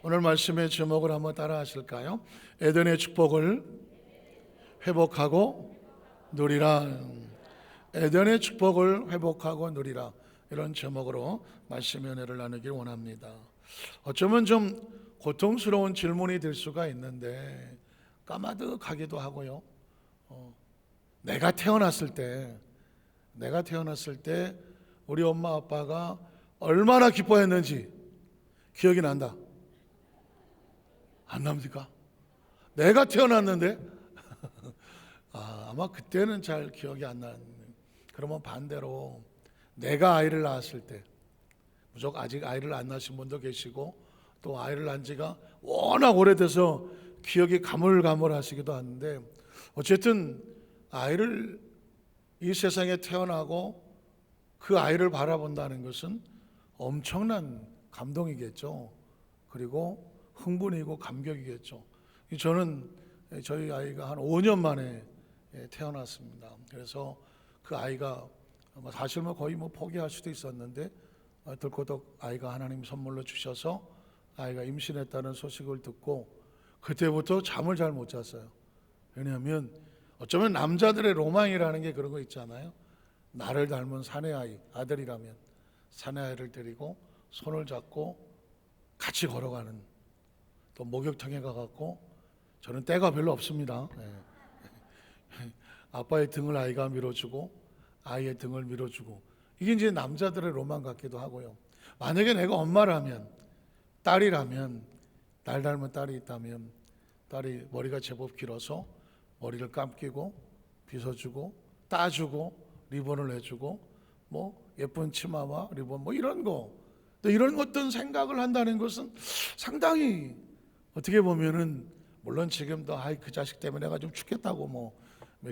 오늘 말씀의 제목을 한번 따라 하실까요? 에덴의 축복을 회복하고 누리라. 에덴의 축복을 회복하고 누리라. 이런 제목으로 말씀의 은혜를 나누길 원합니다. 어쩌면 좀 고통스러운 질문이 될 수가 있는데 까마득하기도 하고요. 내가 태어났을 때 우리 엄마 아빠가 얼마나 기뻐했는지 기억이 난다. 안 납니까? 내가 태어났는데 아마 그때는 잘 기억이 안 나는. 그러면 반대로 내가 아이를 낳았을 때, 무조건 아직 아이를 안 낳으신 분도 계시고 또 아이를 낳은 지가 워낙 오래돼서 기억이 가물가물하시기도 하는데, 어쨌든 아이를 이 세상에 태어나고 그 아이를 바라본다는 것은 엄청난 감동이겠죠. 그리고 흥분이고 감격이겠죠. 저는 저희 아이가 한 5년 만에 태어났습니다. 그래서 그 아이가 사실 거의 포기할 수도 있었는데 덜커덕 아이가 하나님 선물로 주셔서 아이가 임신했다는 소식을 듣고 그때부터 잠을 잘 못 잤어요. 왜냐하면 어쩌면 남자들의 로망이라는 게 그런 거 있잖아요. 나를 닮은 사내아이, 아들이라면 사내아이를 데리고 손을 잡고 같이 걸어가는, 또 목욕탕에 가갖고, 저는 때가 별로 없습니다. 아빠의 등을 아이가 밀어주고 아이의 등을 밀어주고, 이게 이제 남자들의 로망 같기도 하고요. 만약에 내가 엄마라면, 딸이라면, 날 닮은 딸이 있다면 딸이 머리가 제법 길어서 머리를 감기고 빗어주고 따주고 리본을 해주고 예쁜 치마와 리본 이런 거, 이런 어떤 생각을 한다는 것은 상당히 어떻게 보면은, 물론 지금도 그 자식 때문에 내가 좀 죽겠다고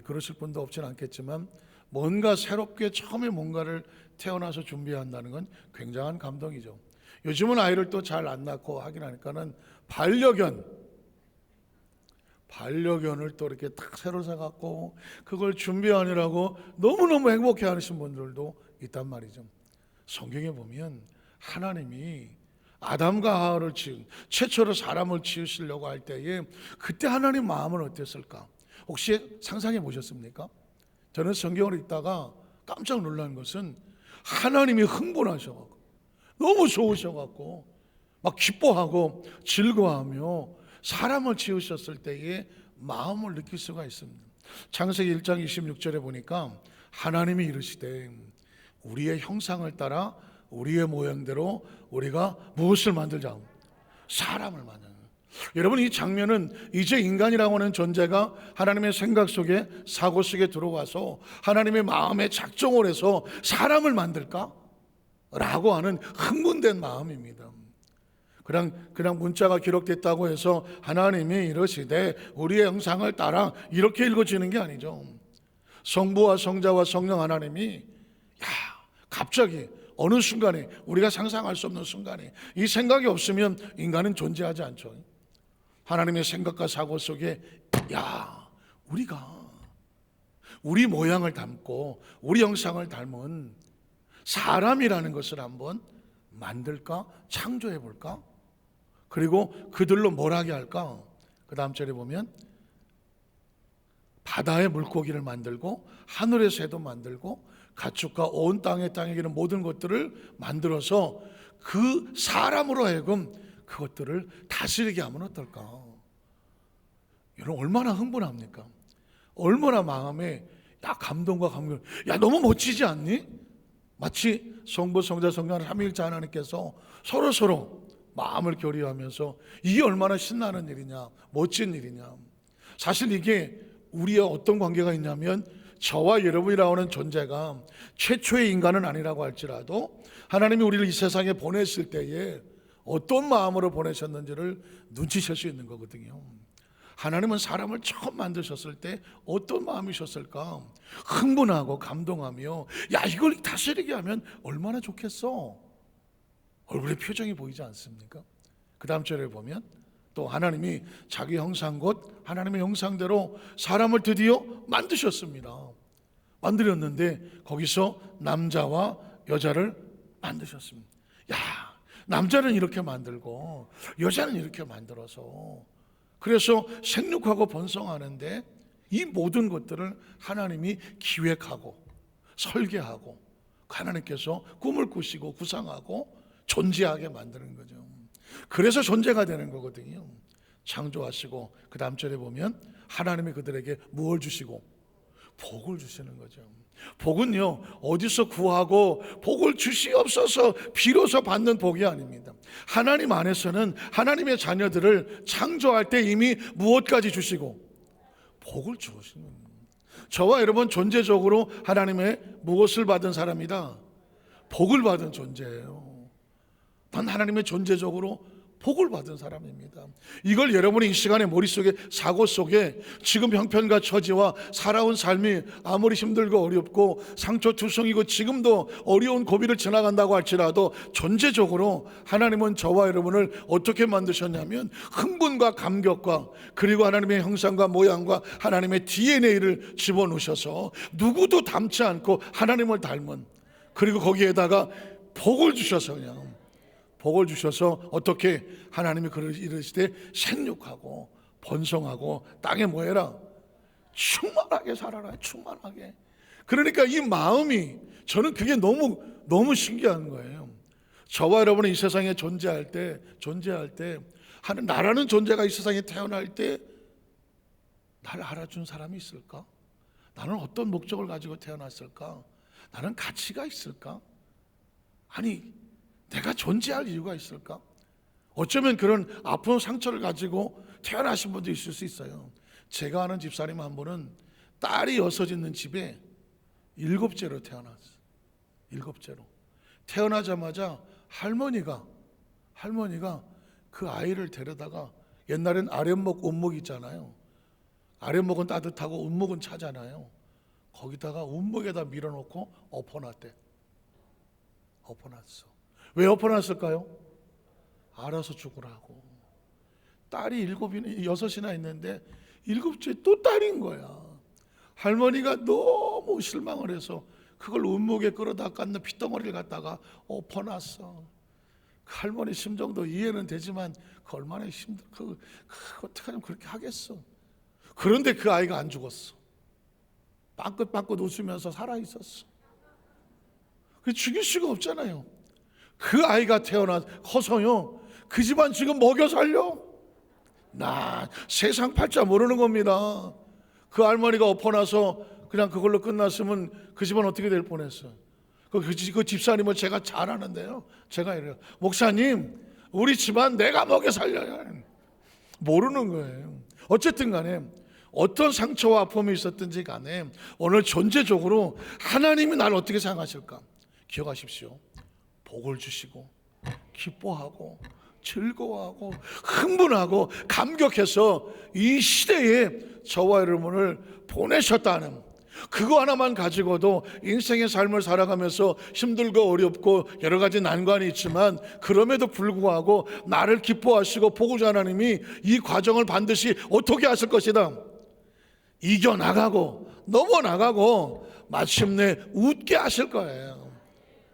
그러실 분도 없진 않겠지만, 뭔가 새롭게 처음에 뭔가를 태어나서 준비한다는 건 굉장한 감동이죠. 요즘은 아이를 또 잘 안 낳고 하긴 하니까는 반려견을 또 이렇게 딱 새로 사갖고 그걸 준비하느라고 너무너무 행복해 하시는 분들도 있단 말이죠. 성경에 보면 하나님이 아담과 하와를 최초로 사람을 지으시려고 할 때에 그때 하나님 마음은 어땠을까? 혹시 상상해 보셨습니까? 저는 성경을 읽다가 깜짝 놀란 것은 하나님이 흥분하셔갖고 너무 좋으셔갖고 막 기뻐하고 즐거워하며 사람을 지으셨을 때의 마음을 느낄 수가 있습니다. 창세기 1장 26절에 보니까 하나님이 이르시되 우리의 형상을 따라 우리의 모양대로 우리가 무엇을 만들자? 사람을 만드는. 여러분, 이 장면은 이제 인간이라고 하는 존재가 하나님의 생각 속에, 사고 속에 들어와서 하나님의 마음에 작정을 해서 사람을 만들까? 라고 하는 흥분된 마음입니다. 그냥 문자가 기록됐다고 해서 하나님이 이러시되 우리의 형상을 따라 이렇게 읽어지는 게 아니죠. 성부와 성자와 성령 하나님이 갑자기 어느 순간에, 우리가 상상할 수 없는 순간에, 이 생각이 없으면 인간은 존재하지 않죠. 하나님의 생각과 사고 속에 우리가 우리 모양을 닮고 우리 형상을 닮은 사람이라는 것을 한번 만들까? 창조해 볼까? 그리고 그들로 뭘 하게 할까? 그 다음 절에 보면 바다의 물고기를 만들고 하늘의 새도 만들고 가축과 온 땅에 기는 모든 것들을 만들어서 그 사람으로 하여금 그것들을 다스리게 하면 어떨까? 여러분, 얼마나 흥분합니까? 얼마나 마음에 감동과 감격. 너무 멋지지 않니? 마치 성부, 성자, 성령 삼위일체 하나님께서 서로 마음을 교류하면서 이게 얼마나 신나는 일이냐, 멋진 일이냐. 사실 이게 우리의 어떤 관계가 있냐면, 저와 여러분이라고 하는 존재가 최초의 인간은 아니라고 할지라도 하나님이 우리를 이 세상에 보냈을 때에 어떤 마음으로 보내셨는지를 눈치챌 수 있는 거거든요. 하나님은 사람을 처음 만드셨을 때 어떤 마음이셨을까? 흥분하고 감동하며 이걸 다스리게 하면 얼마나 좋겠어. 얼굴에 표정이 보이지 않습니까? 그 다음 절에 보면 또 하나님이 자기 형상 곧 하나님의 형상대로 사람을 드디어 만드셨습니다. 만들었는데 거기서 남자와 여자를 만드셨습니다. 남자는 이렇게 만들고 여자는 이렇게 만들어서, 그래서 생육하고 번성하는데 이 모든 것들을 하나님이 기획하고 설계하고 하나님께서 꿈을 꾸시고 구상하고 존재하게 만드는 거죠. 그래서 존재가 되는 거거든요. 창조하시고 그 다음 절에 보면 하나님이 그들에게 무엇을 주시고 복을 주시는 거죠. 복은요, 어디서 구하고 복을 주시옵소서 비로소 받는 복이 아닙니다. 하나님 안에서는 하나님의 자녀들을 창조할 때 이미 무엇까지 주시고 복을 주시는 겁니다. 저와 여러분 존재적으로 하나님의 무엇을 받은 사람이다? 복을 받은 존재예요. 난 하나님의 존재적으로 복을 받은 사람입니다. 이걸 여러분이 이 시간에 머릿속에, 사고 속에 지금 형편과 처지와 살아온 삶이 아무리 힘들고 어렵고 상처투성이고 지금도 어려운 고비를 지나간다고 할지라도 존재적으로 하나님은 저와 여러분을 어떻게 만드셨냐면 흥분과 감격과 그리고 하나님의 형상과 모양과 하나님의 DNA를 집어넣으셔서 누구도 닮지 않고 하나님을 닮은, 그리고 거기에다가 복을 주셔서 그냥 복을 주셔서 어떻게 하나님이 이르시되 생육하고 번성하고 땅에 뭐 해라? 충만하게 살아라. 충만하게. 그러니까 이 마음이, 저는 그게 너무 신기한 거예요. 저와 여러분이 이 세상에 존재할 때 하는 나라는 존재가 이 세상에 태어날 때 나를 알아준 사람이 있을까? 나는 어떤 목적을 가지고 태어났을까? 나는 가치가 있을까? 아니, 내가 존재할 이유가 있을까? 어쩌면 그런 아픈 상처를 가지고 태어나신 분도 있을 수 있어요. 제가 아는 집사님 한 분은 딸이 6 있는 집에 7째로 태어났어요. 7째로. 태어나자마자 할머니가 그 아이를 데려다가, 옛날엔 아랫목, 운목 있잖아요. 아랫목은 따뜻하고 운목은 차잖아요. 거기다가 운목에다 밀어놓고 엎어놨대. 엎어놨어. 왜 엎어놨을까요? 알아서 죽으라고. 딸이 6이나 있는데 7째 또 딸인 거야. 할머니가 너무 실망을 해서 그걸 운목에 끌어다 깎는 핏덩어리를 갖다가 엎어놨어. 그 할머니 심정도 이해는 되지만 그 얼마나 어떻게 하면 그렇게 하겠어. 그런데 그 아이가 안 죽었어. 빵긋빵긋 웃으면서 살아있었어. 그 죽일 수가 없잖아요. 그 아이가 커서요, 그 집안 지금 먹여 살려. 나 세상 팔자 모르는 겁니다. 그 할머니가 엎어나서 그냥 그걸로 끝났으면 그 집안 어떻게 될 뻔했어요. 그 집사님을 제가 잘 아는데요, 제가 이래요. 목사님, 우리 집안 내가 먹여 살려요. 모르는 거예요. 어쨌든 간에 어떤 상처와 아픔이 있었든지 간에 오늘 존재적으로 하나님이 나를 어떻게 생각하실까? 기억하십시오. 복을 주시고 기뻐하고 즐거워하고 흥분하고 감격해서 이 시대에 저와 여러분을 보내셨다는 그거 하나만 가지고도 인생의 삶을 살아가면서 힘들고 어렵고 여러 가지 난관이 있지만 그럼에도 불구하고 나를 기뻐하시고 보고자 하나님이 이 과정을 반드시 어떻게 하실 것이다? 이겨나가고 넘어나가고 마침내 웃게 하실 거예요.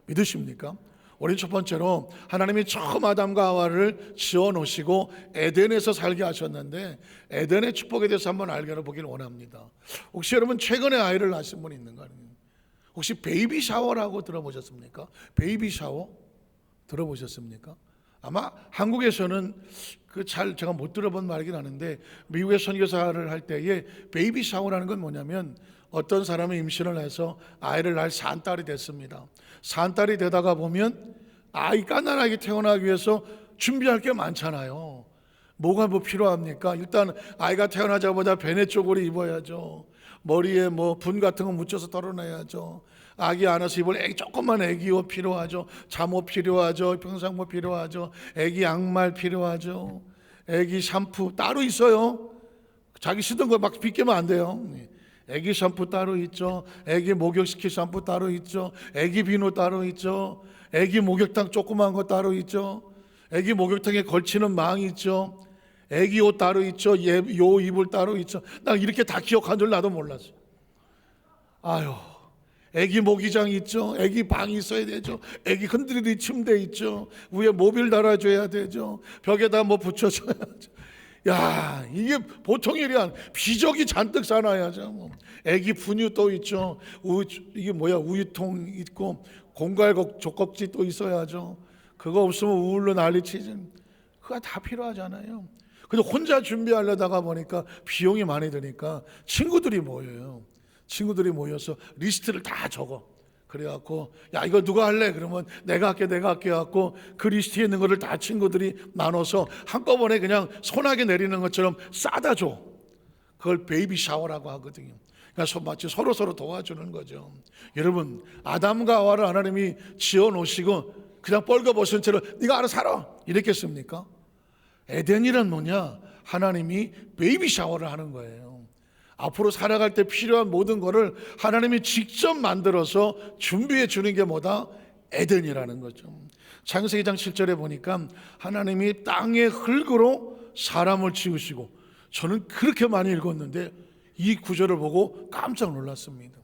믿으십니까? 우리 첫 번째로 하나님이 처음 아담과 하와를 지어놓으시고 에덴에서 살게 하셨는데 에덴의 축복에 대해서 한번 알아보기를 원합니다. 혹시 여러분 최근에 아이를 낳으신 분 있는가? 혹시 베이비 샤워라고 들어보셨습니까? 베이비 샤워 들어보셨습니까? 아마 한국에서는 제가 못 들어본 말이긴 하는데 미국의 선교사를 할 때에 베이비 샤워라는 건 뭐냐면 어떤 사람이 임신을 해서 아이를 낳을 산딸이 됐습니다. 산딸이 되다가 보면 아이 갓난아기 태어나기 위해서 준비할 게 많잖아요. 뭐가 필요합니까? 일단 아이가 태어나자마자 베네 쪼고리 입어야죠. 머리에 분 같은 거 묻혀서 덜어내야죠. 아기 안아서 입을 조그만 애기 옷 필요하죠. 잠옷 필요하죠. 평상복 필요하죠. 애기 양말 필요하죠. 애기 샴푸 따로 있어요. 자기 쓰던 거 막 빗기면 안 돼요. 애기 샴푸 따로 있죠. 애기 목욕시킬 샴푸 따로 있죠. 애기 비누 따로 있죠. 애기 목욕탕 조그만 거 따로 있죠. 애기 목욕탕에 걸치는 망 있죠. 애기 옷 따로 있죠. 요 이불 따로 있죠. 나 이렇게 다 기억한 줄 나도 몰랐어. 아유, 애기 모기장 있죠. 애기 방이 있어야 되죠. 애기 흔들리는 침대 있죠. 위에 모빌 달아줘야 되죠. 벽에다 뭐 붙여줘야죠. 야, 이게 보통 일이 아니야. 비저기 잔뜩 싸놔야죠. 뭐. 애기 분유 또 있죠. 이게 뭐야, 우유통 있고 공갈 젖꼭지 또 있어야죠. 그거 없으면 우울로 난리치지. 그거 다 필요하잖아요. 근데 혼자 준비하려다가 보니까 비용이 많이 드니까 친구들이 모여요. 친구들이 모여서 리스트를 다 적어. 그래갖고 야, 이거 누가 할래? 그러면 내가 할게 해갖고 그 리스트에 있는 거를 다 친구들이 나눠서 한꺼번에 그냥 소나기 내리는 것처럼 싸다 줘. 그걸 베이비 샤워라고 하거든요. 그러니까 마치 서로 도와주는 거죠. 여러분, 아담과 하와를 하나님이 지어 놓으시고 그냥 뻘거벗은 채로 네가 알아서 살아 이렇게 했습니까? 에덴이란 뭐냐? 하나님이 베이비 샤워를 하는 거예요. 앞으로 살아갈 때 필요한 모든 것을 하나님이 직접 만들어서 준비해 주는 게 뭐다? 에덴이라는 거죠. 창세기 2장 7절에 보니까 하나님이 땅의 흙으로 사람을 지으시고, 저는 그렇게 많이 읽었는데 이 구절을 보고 깜짝 놀랐습니다.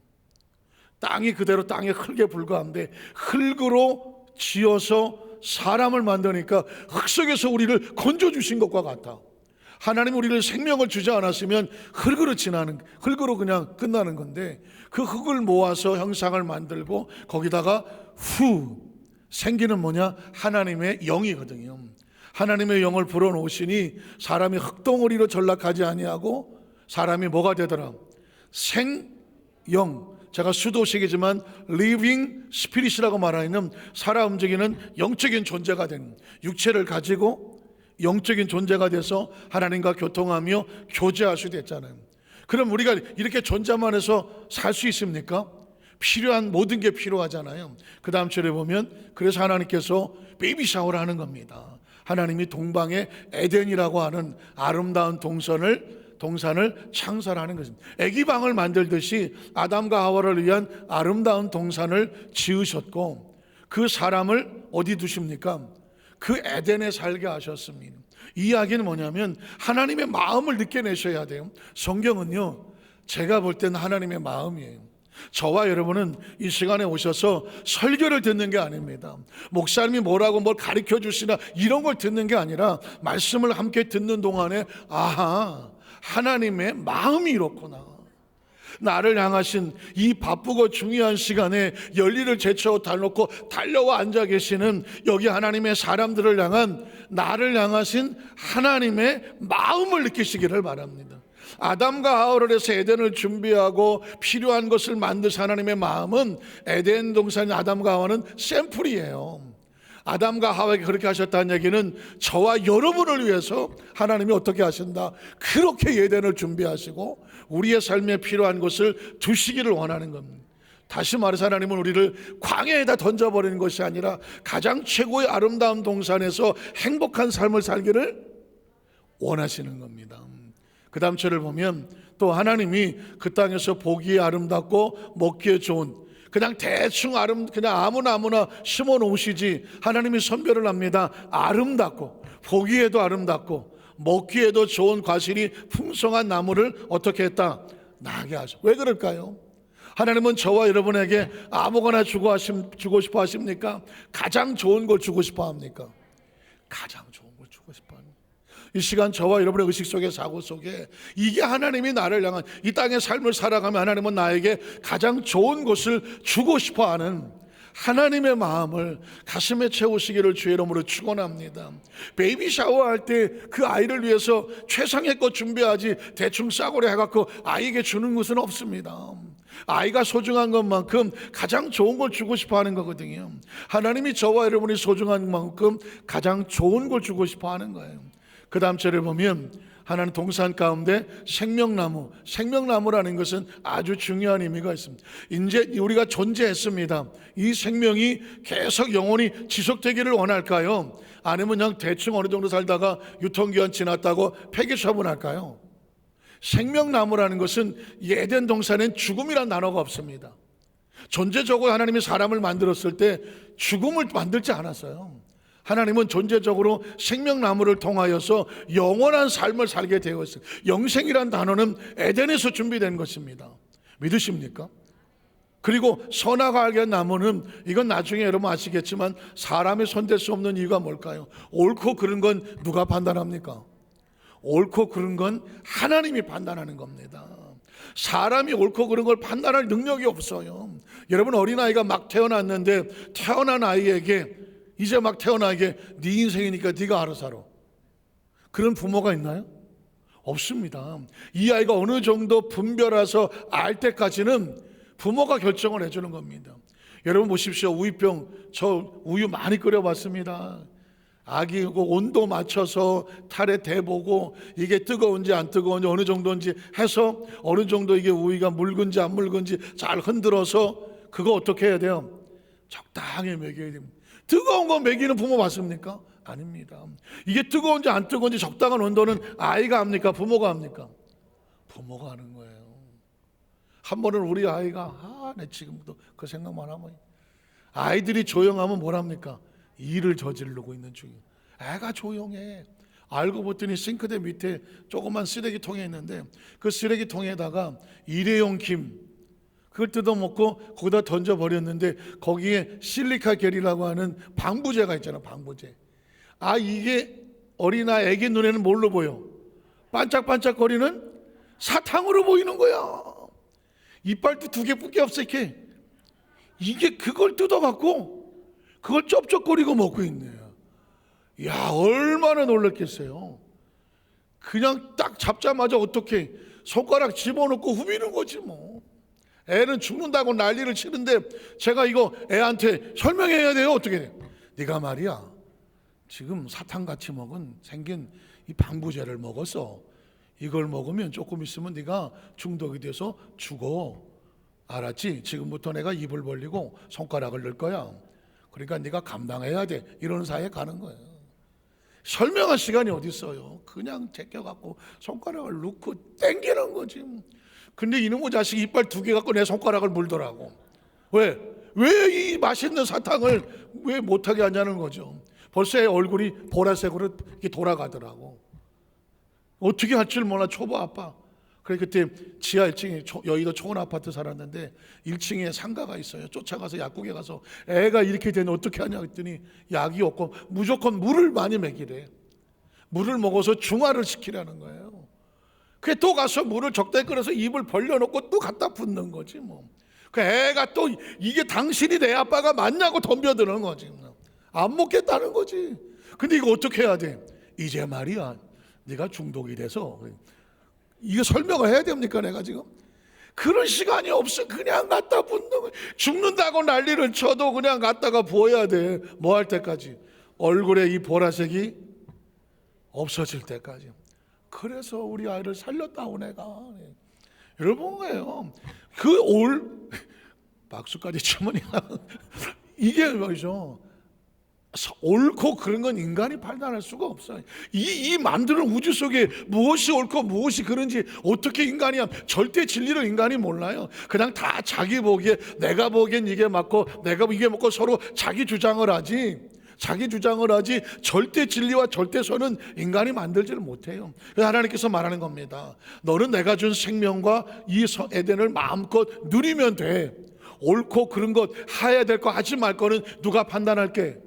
땅이 그대로 땅의 흙에 불과한데 흙으로 지어서 사람을 만드니까 흙 속에서 우리를 건져주신 것과 같아. 하나님 우리를 생명을 주지 않았으면 흙으로 그냥 끝나는 건데 그 흙을 모아서 형상을 만들고 거기다가 생기는 뭐냐? 하나님의 영이거든요. 하나님의 영을 불어넣으시니 사람이 흙덩어리로 전락하지 아니하고 사람이 뭐가 되더라? 생영. 제가 수도식이지만 living spirit이라고 말하는 살아 움직이는 영적인 존재가 된, 육체를 가지고 영적인 존재가 돼서 하나님과 교통하며 교제할 수 됐잖아요. 그럼 우리가 이렇게 존재만 해서 살 수 있습니까? 필요한 모든 게 필요하잖아요. 그 다음 절에 보면 그래서 하나님께서 베이비 샤워를 하는 겁니다. 하나님이 동방의 에덴이라고 하는 아름다운 동산을 창설하는 것입니다. 애기방을 만들듯이 아담과 하와를 위한 아름다운 동산을 지으셨고 그 사람을 어디 두십니까? 그 에덴에 살게 하셨습니다. 이 이야기는 뭐냐면 하나님의 마음을 느껴내셔야 돼요. 성경은요, 제가 볼 때는 하나님의 마음이에요. 저와 여러분은 이 시간에 오셔서 설교를 듣는 게 아닙니다. 목사님이 뭐라고 뭘 가르쳐 주시나 이런 걸 듣는 게 아니라 말씀을 함께 듣는 동안에 아하, 하나님의 마음이 이렇구나. 나를 향하신 이 바쁘고 중요한 시간에 열일을 제쳐 달놓고 달려와 앉아 계시는 여기 하나님의 사람들을 향한 나를 향하신 하나님의 마음을 느끼시기를 바랍니다. 아담과 하와를 해서 에덴을 준비하고 필요한 것을 만드신 하나님의 마음은 에덴 동산 아담과 하와는 샘플이에요. 아담과 하와에게 그렇게 하셨다는 얘기는 저와 여러분을 위해서 하나님이 어떻게 하신다? 그렇게 에덴을 준비하시고 우리의 삶에 필요한 것을 두시기를 원하는 겁니다. 다시 말해서 하나님은 우리를 광야에다 던져버리는 것이 아니라 가장 최고의 아름다운 동산에서 행복한 삶을 살기를 원하시는 겁니다. 그 다음 절을 보면 또 하나님이 그 땅에서 보기에 아름답고 먹기에 좋은, 그냥 대충 그냥 아무나 심어 놓으시지 하나님이 선별을 합니다. 아름답고 보기에도 아름답고 먹기에도 좋은 과실이 풍성한 나무를 어떻게 했다? 나게 하셔. 왜 그럴까요? 하나님은 저와 여러분에게 아무거나 주고 싶어 하십니까? 가장 좋은 걸 주고 싶어 합니까? 가장 좋은 걸 주고 싶어 합니다. 이 시간 저와 여러분의 의식 속에 사고 속에 이게 하나님이 나를 향한 이 땅의 삶을 살아가면 하나님은 나에게 가장 좋은 것을 주고 싶어하는 하나님의 마음을 가슴에 채우시기를 주의 이름으로 축원합니다. 베이비 샤워할 때 그 아이를 위해서 최상의 것 준비하지 대충 싸구려 해갖고 아이에게 주는 것은 없습니다. 아이가 소중한 것만큼 가장 좋은 걸 주고 싶어 하는 거거든요. 하나님이 저와 여러분이 소중한 만큼 가장 좋은 걸 주고 싶어 하는 거예요. 그 다음 절에 보면 하나님 동산 가운데 생명나무라는 것은 아주 중요한 의미가 있습니다. 이제 우리가 존재했습니다. 이 생명이 계속 영원히 지속되기를 원할까요? 아니면 그냥 대충 어느 정도 살다가 유통기한 지났다고 폐기 처분할까요? 생명나무라는 것은 에덴 동산엔 죽음이란 단어가 없습니다. 존재적으로 하나님이 사람을 만들었을 때 죽음을 만들지 않았어요. 하나님은 존재적으로 생명나무를 통하여서 영원한 삶을 살게 되어 있어요. 영생이란 단어는 에덴에서 준비된 것입니다. 믿으십니까? 그리고 선악 알게 나무는, 이건 나중에 여러분 아시겠지만 사람이 손댈 수 없는 이유가 뭘까요? 옳고 그른 건 누가 판단합니까? 옳고 그른 건 하나님이 판단하는 겁니다. 사람이 옳고 그른 걸 판단할 능력이 없어요. 여러분, 어린아이가 막 태어났는데 태어난 아이에게, 이제 막 태어나게 네 인생이니까 네가 알아서 살아, 그런 부모가 있나요? 없습니다. 이 아이가 어느 정도 분별해서 알 때까지는 부모가 결정을 해주는 겁니다. 여러분 보십시오. 우유병, 저 우유 많이 끓여봤습니다. 아기 온도 맞춰서 탈에 대보고 이게 뜨거운지 안 뜨거운지 어느 정도인지 해서 어느 정도 이게 우유가 묽은지 안 묽은지 잘 흔들어서 그거 어떻게 해야 돼요? 적당히 먹여야 됩니다. 뜨거운 거 먹이는 부모 봤습니까? 아닙니다. 이게 뜨거운지 안 뜨거운지 적당한 온도는 아이가 합니까? 부모가 합니까? 부모가 하는 거예요. 한 번은 우리 아이가 내 지금도 그 생각만 하면, 아이들이 조용하면 뭘 합니까? 일을 저지르고 있는 중이에요. 애가 조용해. 알고 봤더니 싱크대 밑에 조그만 쓰레기통이 있는데 그 쓰레기통에다가 일회용 김, 그걸 뜯어먹고 거기다 던져버렸는데 거기에 실리카 겔이라고 하는 방부제가 있잖아. 방부제. 이게 어린아이 애기 눈에는 뭘로 보여? 반짝반짝거리는 사탕으로 보이는 거야. 이빨도 2개밖에 없어. 이게 그걸 뜯어갖고 그걸 쩝쩝거리고 먹고 있네요. 야, 얼마나 놀랐겠어요. 그냥 딱 잡자마자 어떻게 손가락 집어넣고 후비는 거지 뭐. 애는 죽는다고 난리를 치는데 제가 이거 애한테 설명해야 돼요. 어떻게 돼? 네가 말이야, 지금 사탕같이 생긴 이 방부제를 먹었어. 이걸 먹으면 조금 있으면 네가 중독이 돼서 죽어. 알았지? 지금부터 내가 입을 벌리고 손가락을 넣을 거야. 그러니까 네가 감당해야 돼. 이런 사이에 가는 거예요. 설명할 시간이 어디 있어요. 그냥 제껴갖고 손가락을 넣고 땡기는 거지. 근데 이놈의 자식이 이빨 2개 갖고 내 손가락을 물더라고. 왜 이 맛있는 사탕을 왜 못하게 하냐는 거죠. 벌써 애 얼굴이 보라색으로 이렇게 돌아가더라고. 어떻게 할 줄 몰라. 초보 아빠. 그래, 그때 지하 1층에 여의도 초원 아파트 살았는데 1층에 상가가 있어요. 쫓아가서 약국에 가서 애가 이렇게 되면 어떻게 하냐 했더니 약이 없고 무조건 물을 많이 먹이래. 물을 먹어서 중화를 시키라는 거예요. 그래, 또 가서 물을 적당히 끓여서 입을 벌려놓고 또 갖다 붓는 거지 뭐. 그 애가 또 이게 당신이 내 아빠가 맞냐고 덤벼드는 거지. 안 먹겠다는 거지. 근데 이거 어떻게 해야 돼? 이제 말이야, 네가 중독이 돼서, 이거 설명을 해야 됩니까 내가 지금? 그런 시간이 없어. 그냥 갖다 붓는 거야. 죽는다고 난리를 쳐도 그냥 갖다가 부어야 돼. 뭐 할 때까지? 얼굴에 이 보라색이 없어질 때까지. 그래서 우리 아이를 살렸다고 내가. 여러분 거예요. 박수까지 치면 이게 말이죠. 옳고 그런 건 인간이 판단할 수가 없어요. 이 만드는 우주 속에 무엇이 옳고 무엇이 그런지 어떻게 인간이 절대 진리를 인간이 몰라요. 그냥 다 자기 보기에, 내가 보기엔 이게 맞고 내가 이게 맞고 서로 자기 주장을 하지. 절대 진리와 절대 선은 인간이 만들지를 못해요. 그래서 하나님께서 말하는 겁니다. 너는 내가 준 생명과 이 에덴을 마음껏 누리면 돼. 옳고 그른 것, 해야 될 거 하지 말 거는 누가 판단할게?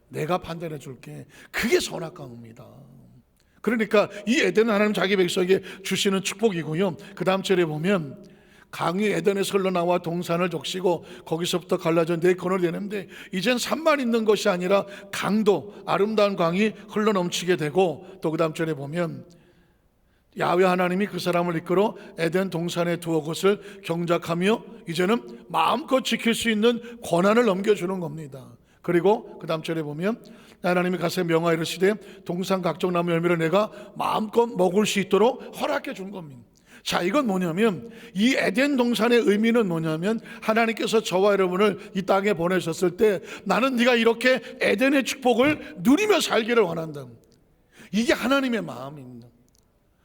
내가 판단해 줄게. 그게 선악과입니다. 그러니까 이 에덴은 하나님 자기 백성에게 주시는 축복이고요. 그 다음 절에 보면 강이 에덴에서 흘러나와 동산을 적시고 거기서부터 갈라져 네 건을 되는데 이젠 산만 있는 것이 아니라 강도, 아름다운 강이 흘러넘치게 되고, 또 그 다음 절에 보면 야훼 하나님이 그 사람을 이끌어 에덴 동산에 두어 곳을 경작하며 이제는 마음껏 지킬 수 있는 권한을 넘겨주는 겁니다. 그리고 그 다음 절에 보면 하나님이 가서 명하이르시되 동산 각종 나무 열매를 내가 마음껏 먹을 수 있도록 허락해 준 겁니다. 자, 이건 뭐냐면, 이 에덴 동산의 의미는 뭐냐면, 하나님께서 저와 여러분을 이 땅에 보내셨을 때 나는 네가 이렇게 에덴의 축복을 누리며 살기를 원한다. 이게 하나님의 마음입니다.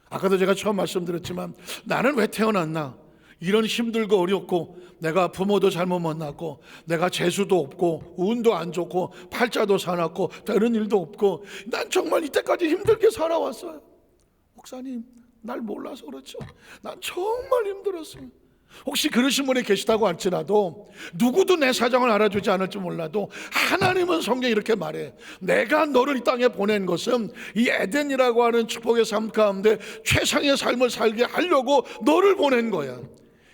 아까도 제가 처음 말씀드렸지만 나는 왜 태어났나? 이런 힘들고 어렵고, 내가 부모도 잘못 만났고, 내가 재수도 없고, 운도 안 좋고, 팔자도 사납고, 되는 일도 없고, 난 정말 이때까지 힘들게 살아왔어요. 목사님, 날 몰라서 그렇죠. 난 정말 힘들었어요. 혹시 그러신 분이 계시다고 할지라도 누구도 내 사정을 알아주지 않을지 몰라도 하나님은 성경에 이렇게 말해. 내가 너를 이 땅에 보낸 것은 이 에덴이라고 하는 축복의 삶 가운데 최상의 삶을 살게 하려고 너를 보낸 거야.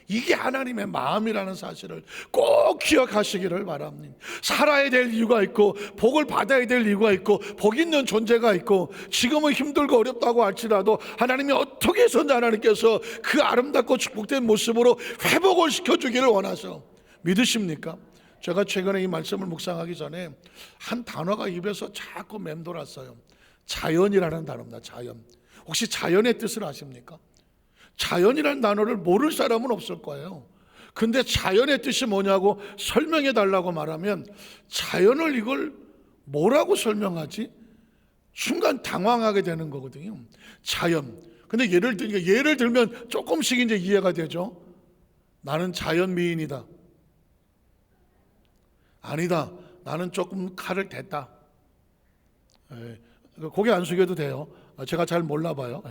이게 하나님의 마음이라는 사실을 꼭 기억하시기를 바랍니다. 살아야 될 이유가 있고 복을 받아야 될 이유가 있고 복 있는 존재가 있고 지금은 힘들고 어렵다고 할지라도 하나님이 어떻게 해서든 하나님께서 그 아름답고 축복된 모습으로 회복을 시켜주기를 원하셔. 믿으십니까? 제가 최근에 이 말씀을 묵상하기 전에 한 단어가 입에서 자꾸 맴돌았어요. 자연이라는 단어입니다. 자연. 혹시 자연의 뜻을 아십니까? 자연이라는 단어를 모를 사람은 없을 거예요. 근데 자연의 뜻이 뭐냐고 설명해 달라고 말하면 자연을 이걸 뭐라고 설명하지? 순간 당황하게 되는 거거든요. 자연. 근데 예를 들면 조금씩 이제 이해가 되죠. 나는 자연 미인이다. 아니다. 나는 조금 칼을 댔다. 고개 안 숙여도 돼요. 제가 잘 몰라 봐요.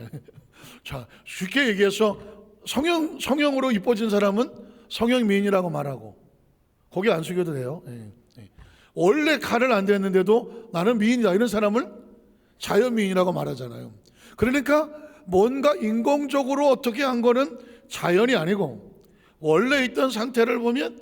자, 쉽게 얘기해서 성형으로 이뻐진 사람은 성형 미인이라고 말하고 고개 안 숙여도 돼요. 원래 칼을 안 댔는데도 나는 미인이다 이런 사람을 자연 미인이라고 말하잖아요. 그러니까 뭔가 인공적으로 어떻게 한 거는 자연이 아니고 원래 있던 상태를 보면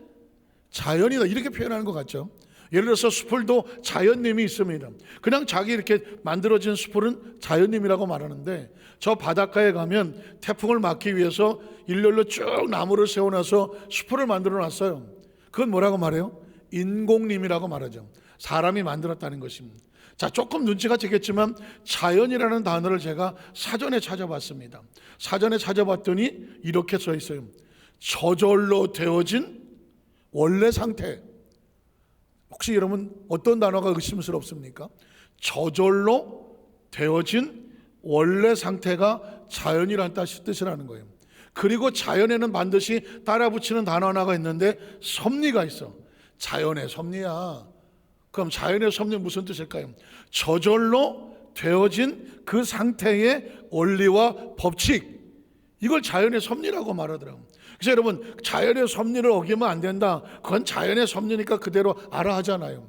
자연이다 이렇게 표현하는 것 같죠. 예를 들어서 수풀도 자연님이 있습니다. 그냥 자기 이렇게 만들어진 수풀은 자연님이라고 말하는데 저 바닷가에 가면 태풍을 막기 위해서 일렬로 쭉 나무를 세워놔서 수풀을 만들어 놨어요. 그건 뭐라고 말해요? 인공님이라고 말하죠. 사람이 만들었다는 것입니다. 자, 조금 눈치가 채겠지만 자연이라는 단어를 제가 사전에 찾아봤습니다. 사전에 찾아봤더니 이렇게 써 있어요. 저절로 되어진 원래 상태. 혹시 여러분 어떤 단어가 의심스럽습니까? 저절로 되어진 원래 상태가 자연이라는 뜻이라는 거예요. 그리고 자연에는 반드시 따라 붙이는 단어 하나가 있는데 섭리가 있어. 자연의 섭리야. 그럼 자연의 섭리는 무슨 뜻일까요? 저절로 되어진 그 상태의 원리와 법칙, 이걸 자연의 섭리라고 말하더라고요. 그래서 여러분 자연의 섭리를 어기면 안 된다. 그건 자연의 섭리니까 그대로 알아 하잖아요.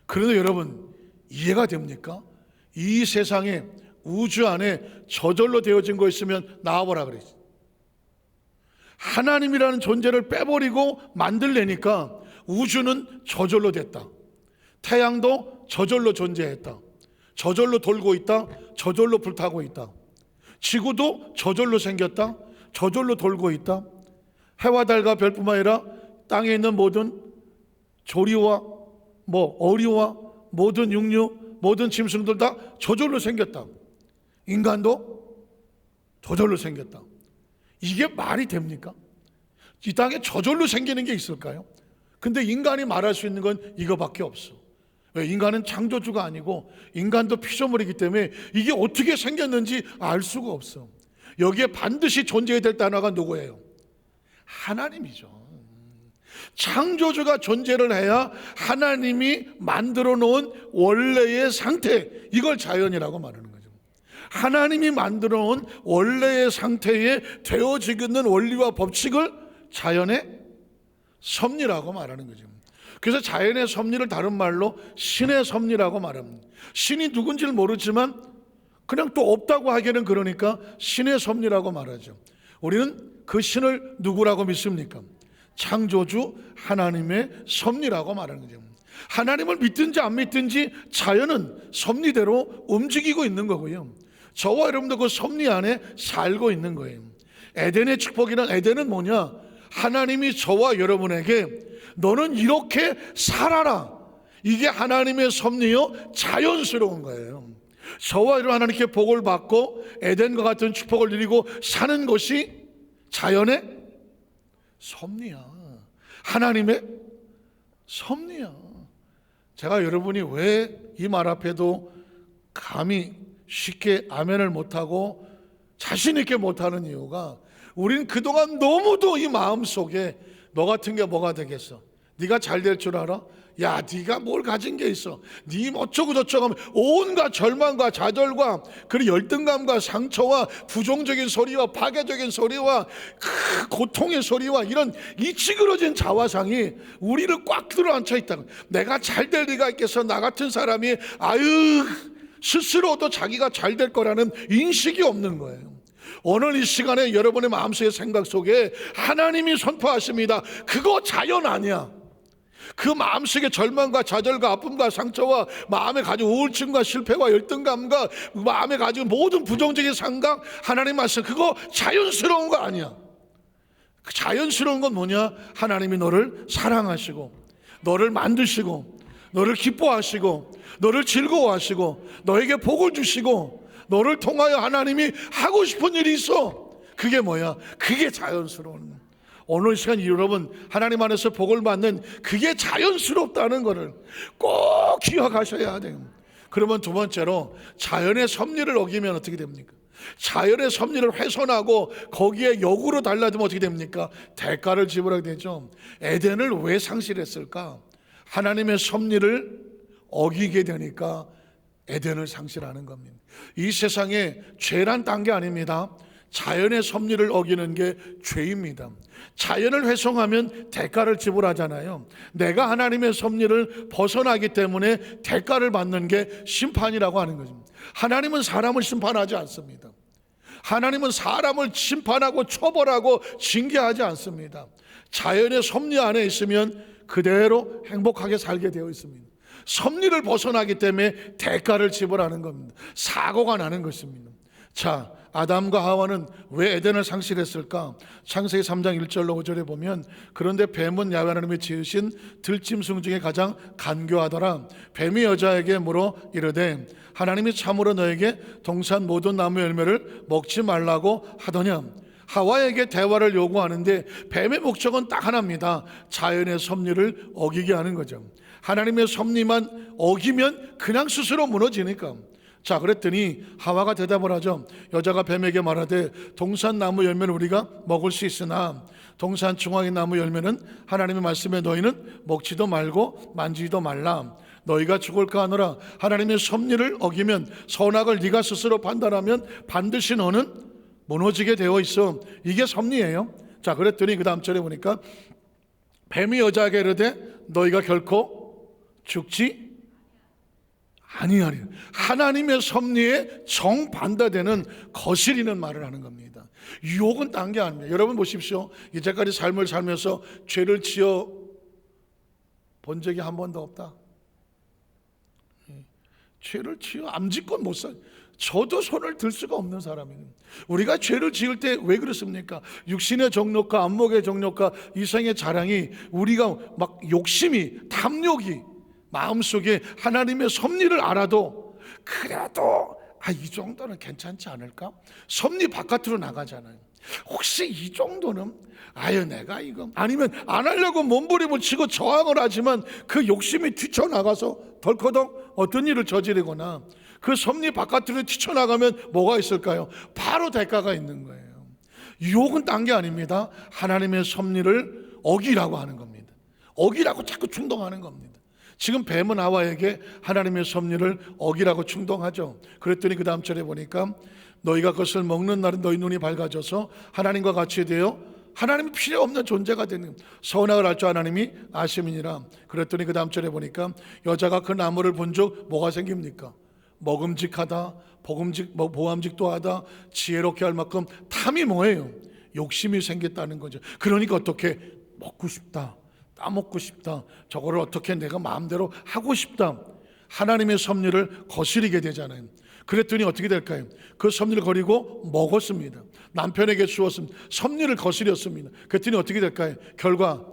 그런데 여러분 이해가 됩니까? 이 세상에 우주 안에 저절로 되어진 거 있으면 나와보라 그랬지. 하나님이라는 존재를 빼버리고 만들려니까 우주는 저절로 됐다. 태양도 저절로 존재했다. 저절로 돌고 있다. 저절로 불타고 있다. 지구도 저절로 생겼다. 저절로 돌고 있다. 해와 달과 별뿐만 아니라 땅에 있는 모든 조리와 어리와 모든 육류, 모든 짐승들 다 저절로 생겼다. 인간도 저절로 생겼다. 이게 말이 됩니까? 이 땅에 저절로 생기는 게 있을까요? 근데 인간이 말할 수 있는 건 이거밖에 없어. 왜? 인간은 창조주가 아니고 인간도 피조물이기 때문에 이게 어떻게 생겼는지 알 수가 없어. 여기에 반드시 존재해야 될 단어가 누구예요? 하나님이죠. 창조주가 존재를 해야 하나님이 만들어 놓은 원래의 상태, 이걸 자연이라고 말하는 거죠. 하나님이 만들어 놓은 원래의 상태에 되어지고 있는 원리와 법칙을 자연의 섭리라고 말하는 거죠. 그래서 자연의 섭리를 다른 말로 신의 섭리라고 말합니다. 신이 누군지를 모르지만 그냥 또 없다고 하기에는 그러니까 신의 섭리라고 말하죠. 우리는 그 신을 누구라고 믿습니까? 창조주 하나님의 섭리라고 말하는 거죠. 하나님을 믿든지 안 믿든지 자연은 섭리대로 움직이고 있는 거고요. 저와 여러분도 그 섭리 안에 살고 있는 거예요. 에덴의 축복이란 에덴은 뭐냐? 하나님이 저와 여러분에게 너는 이렇게 살아라. 이게 하나님의 섭리요 자연스러운 거예요. 저와 여러분 하나님께 복을 받고 에덴과 같은 축복을 누리고 사는 것이 자연의 섭리야. 하나님의 섭리야. 제가 여러분이 왜 이 말 앞에도 감히 쉽게 아멘을 못하고 자신 있게 못하는 이유가 우리는 그동안 너무도 이 마음속에 너 같은 게 뭐가 되겠어? 네가 잘 될 줄 알아? 야, 네가 뭘 가진 게 있어? 네 어쩌고 저쩌고 하면 온갖 절망과 좌절과 그리고 열등감과 상처와 부정적인 소리와 파괴적인 소리와 고통의 소리와 이런 이 찌그러진 자화상이 우리를 꽉 들어앉혀 있다. 내가 잘 될 리가 있겠어? 나 같은 사람이 아유, 스스로도 자기가 잘 될 거라는 인식이 없는 거예요. 오늘 이 시간에 여러분의 마음속의 생각 속에 하나님이 선포하십니다. 그거 자연 아니야. 그 마음속의 절망과 좌절과 아픔과 상처와 마음에 가진 우울증과 실패와 열등감과 마음에 가진 모든 부정적인 생각, 하나님 말씀 그거 자연스러운 거 아니야. 그 자연스러운 건 뭐냐? 하나님이 너를 사랑하시고 너를 만드시고 너를 기뻐하시고 너를 즐거워하시고 너에게 복을 주시고 너를 통하여 하나님이 하고 싶은 일이 있어. 그게 뭐야? 그게 자연스러운 거야. 오늘 시간 여러분 하나님 안에서 복을 받는 그게 자연스럽다는 것을 꼭 기억하셔야 돼요. 그러면 두 번째로 자연의 섭리를 어기면 어떻게 됩니까? 자연의 섭리를 훼손하고 거기에 역으로 달라지면 어떻게 됩니까? 대가를 지불하게 되죠. 에덴을 왜 상실했을까? 하나님의 섭리를 어기게 되니까 에덴을 상실하는 겁니다. 이 세상에 죄란 딴 게 아닙니다. 자연의 섭리를 어기는 게 죄입니다. 자연을 훼손하면 대가를 지불하잖아요. 내가 하나님의 섭리를 벗어나기 때문에 대가를 받는 게 심판이라고 하는 거죠. 하나님은 사람을 심판하지 않습니다. 하나님은 사람을 심판하고 처벌하고 징계하지 않습니다. 자연의 섭리 안에 있으면 그대로 행복하게 살게 되어 있습니다. 섭리를 벗어나기 때문에 대가를 지불하는 겁니다. 사고가 나는 것입니다. 자, 아담과 하와는 왜 에덴을 상실했을까? 창세기 3장 1절로 5절에 보면 그런데 뱀은 야훼 하나님이 지으신 들짐승 중에 가장 간교하더라. 뱀이 여자에게 물어 이르되 하나님이 참으로 너에게 동산 모든 나무 열매를 먹지 말라고 하더냐? 하와에게 대화를 요구하는데 뱀의 목적은 딱 하나입니다. 자연의 섭리를 어기게 하는 거죠. 하나님의 섭리만 어기면 그냥 스스로 무너지니까. 자, 그랬더니 하와가 대답을 하죠. 여자가 뱀에게 말하되 동산 나무 열매는 우리가 먹을 수 있으나 동산 중앙의 나무 열매는 하나님의 말씀에 너희는 먹지도 말고 만지지도 말라. 너희가 죽을까 하노라. 하나님의 섭리를 어기면 선악을 네가 스스로 판단하면 반드시 너는 무너지게 되어 있어. 이게 섭리예요. 자, 그랬더니 그 다음 절에 보니까 뱀이 여자에게 이르되 너희가 결코 죽지 아니하리라. 하나님의 섭리에 정반대되는 거스리는 말을 하는 겁니다. 유혹은 딴 게 아닙니다. 여러분 보십시오. 이제까지 삶을 살면서 죄를 지어 본 적이 한 번도 없다. 죄를 지어 암지껏 못 살. 저도 손을 들 수가 없는 사람이에요. 우리가 죄를 지을 때 왜 그렇습니까? 육신의 정욕과 안목의 정욕과 이성의 자랑이 우리가 막 욕심이 탐욕이 마음속에 하나님의 섭리를 알아도 그래도 이 정도는 괜찮지 않을까? 섭리 바깥으로 나가잖아요. 혹시 이 정도는 내가 이거 아니면 안 하려고 몸부림을 치고 저항을 하지만 그 욕심이 튀쳐나가서 덜커덕 어떤 일을 저지르거나 그 섭리 바깥으로 튀쳐나가면 뭐가 있을까요? 바로 대가가 있는 거예요. 유혹은 딴 게 아닙니다. 하나님의 섭리를 어기라고 하는 겁니다. 어기라고 자꾸 충동하는 겁니다. 지금 뱀은 하와에게 하나님의 섭리를 어기라고 충동하죠. 그랬더니 그 다음 절에 보니까 너희가 그것을 먹는 날은 너희 눈이 밝아져서 하나님과 같이 되어 하나님이 필요 없는 존재가 되는 선악을 알 줄 하나님이 아심이니라. 그랬더니 그 다음 절에 보니까 여자가 그 나무를 본즉 뭐가 생깁니까? 먹음직하다, 보암직도 하다, 지혜롭게 할 만큼 탐이 뭐예요? 욕심이 생겼다는 거죠. 그러니까 어떻게 먹고 싶다, 따먹고 싶다, 저거를 어떻게 내가 마음대로 하고 싶다. 하나님의 섭리를 거스리게 되잖아요. 그랬더니 어떻게 될까요? 그 섭리를 거리고 먹었습니다. 남편에게 주었습니다. 섭리를 거스렸습니다. 그랬더니 어떻게 될까요? 결과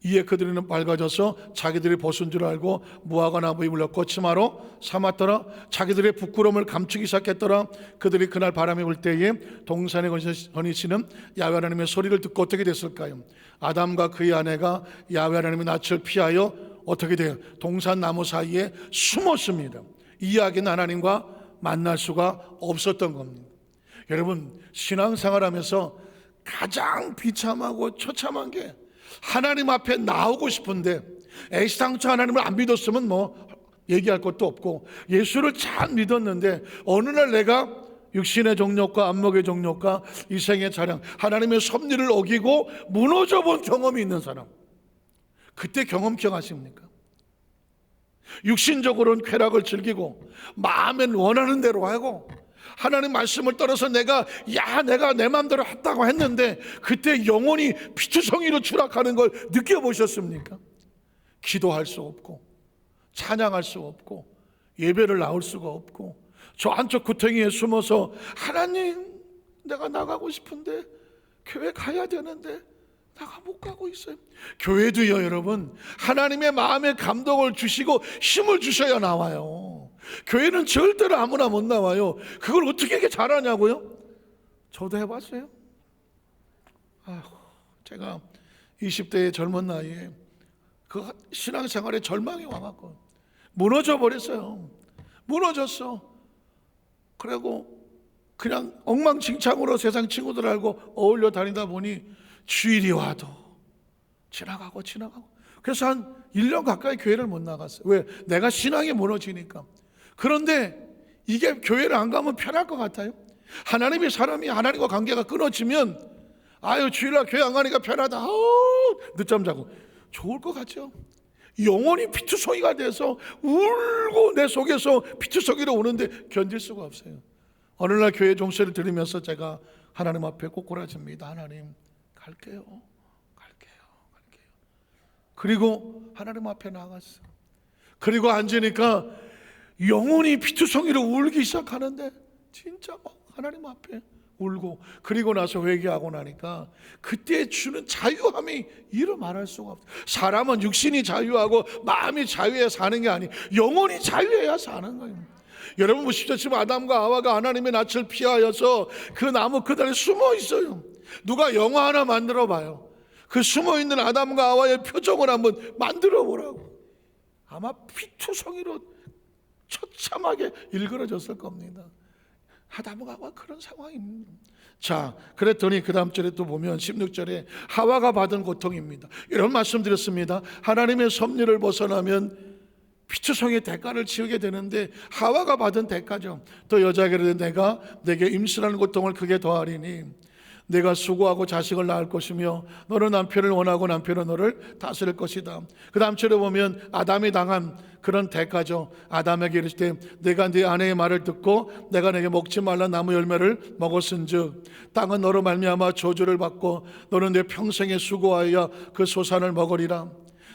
이에 그들은 밝아져서 자기들이 벗은 줄 알고 무화과 나무 잎을 엮고 치마로 삼았더라. 자기들의 부끄러움을 감추기 시작했더라. 그들이 그날 바람이 불 때에 동산에 거니시는 야훼 하나님의 소리를 듣고 어떻게 됐을까요? 아담과 그의 아내가 야훼 하나님의 낯을 피하여 어떻게 돼요? 동산 나무 사이에 숨었습니다. 이 이야기는 하나님과 만날 수가 없었던 겁니다. 여러분, 신앙생활하면서 가장 비참하고 처참한 게 하나님 앞에 나오고 싶은데 애시당초 하나님을 안 믿었으면 뭐 얘기할 것도 없고 예수를 잘 믿었는데 어느 날 내가 육신의 정욕과 안목의 정욕과 이생의 자랑, 하나님의 섭리를 어기고 무너져 본 경험이 있는 사람, 그때 경험 기억하십니까? 육신적으로는 쾌락을 즐기고 마음엔 원하는 대로 하고 하나님 말씀을 따라서 내가 내 마음대로 했다고 했는데 그때 영혼이 피투성이로 추락하는 걸 느껴보셨습니까? 기도할 수 없고 찬양할 수 없고 예배를 나올 수가 없고 저 안쪽 구덩이에 숨어서 하나님, 내가 나가고 싶은데 교회 가야 되는데 내가 못 가고 있어요. 교회도요, 여러분, 하나님의 마음에 감동을 주시고 힘을 주셔야 나와요. 교회는 절대로 아무나 못 나와요. 그걸 어떻게 이렇게 잘하냐고요? 저도 해봤어요. 제가 20대의 젊은 나이에 그 신앙생활에 절망이 와갖고 무너져 버렸어요. 무너졌어. 그리고 그냥 엉망진창으로 세상 친구들하고 어울려 다니다 보니 주일이 와도 지나가고 그래서 한 1년 가까이 교회를 못 나갔어요. 왜? 내가 신앙이 무너지니까. 그런데 이게 교회를 안 가면 편할 것 같아요. 하나님의 사람이 하나님과 관계가 끊어지면 주일날 교회 안 가니까 편하다. 늦잠 자고 좋을 것 같죠. 영혼이 피투성이가 돼서 울고 내 속에서 피투성이로 오는데 견딜 수가 없어요. 어느 날 교회 종소리를 들으면서 제가 하나님 앞에 꼬꾸라집니다. 하나님, 갈게요. 그리고 하나님 앞에 나갔어. 그리고 앉으니까 영혼이 피투성이로 울기 시작하는데 진짜 막 하나님 앞에 울고, 그리고 나서 회개하고 나니까 그때 주는 자유함이 이루 말할 수가 없어요. 사람은 육신이 자유하고 마음이 자유해야 사는 게 아니에요. 영혼이 자유해야 사는 거예요. 여러분 보십시오. 지금 아담과 하와가 하나님의 낯을 피하여서 그 나무 그늘에 숨어 있어요. 누가 영화 하나 만들어 봐요. 그 숨어 있는 아담과 하와의 표정을 한번 만들어 보라고. 아마 피투성이로 처참하게 일그러졌을 겁니다. 아담과 하와 그런 상황입니다. 자, 그랬더니 그 다음 절에 또 보면 16절에 하와가 받은 고통입니다. 이런 말씀드렸습니다. 하나님의 섭리를 벗어나면 피투성의 대가를 치르게 되는데 하와가 받은 대가죠. 또 여자에게 내가 내게 임신하는 고통을 크게 더하리니 내가 수고하고 자식을 낳을 것이며 너는 남편을 원하고 남편은 너를 다스릴 것이다. 그 다음 절에 보면 아담이 당한 그런 대가죠. 아담에게 이르시되 내가 네 아내의 말을 듣고 내가 내게 먹지 말라 나무 열매를 먹었은즉 땅은 너로 말미암아 저주를 받고 너는 내 평생에 수고하여 그 소산을 먹으리라.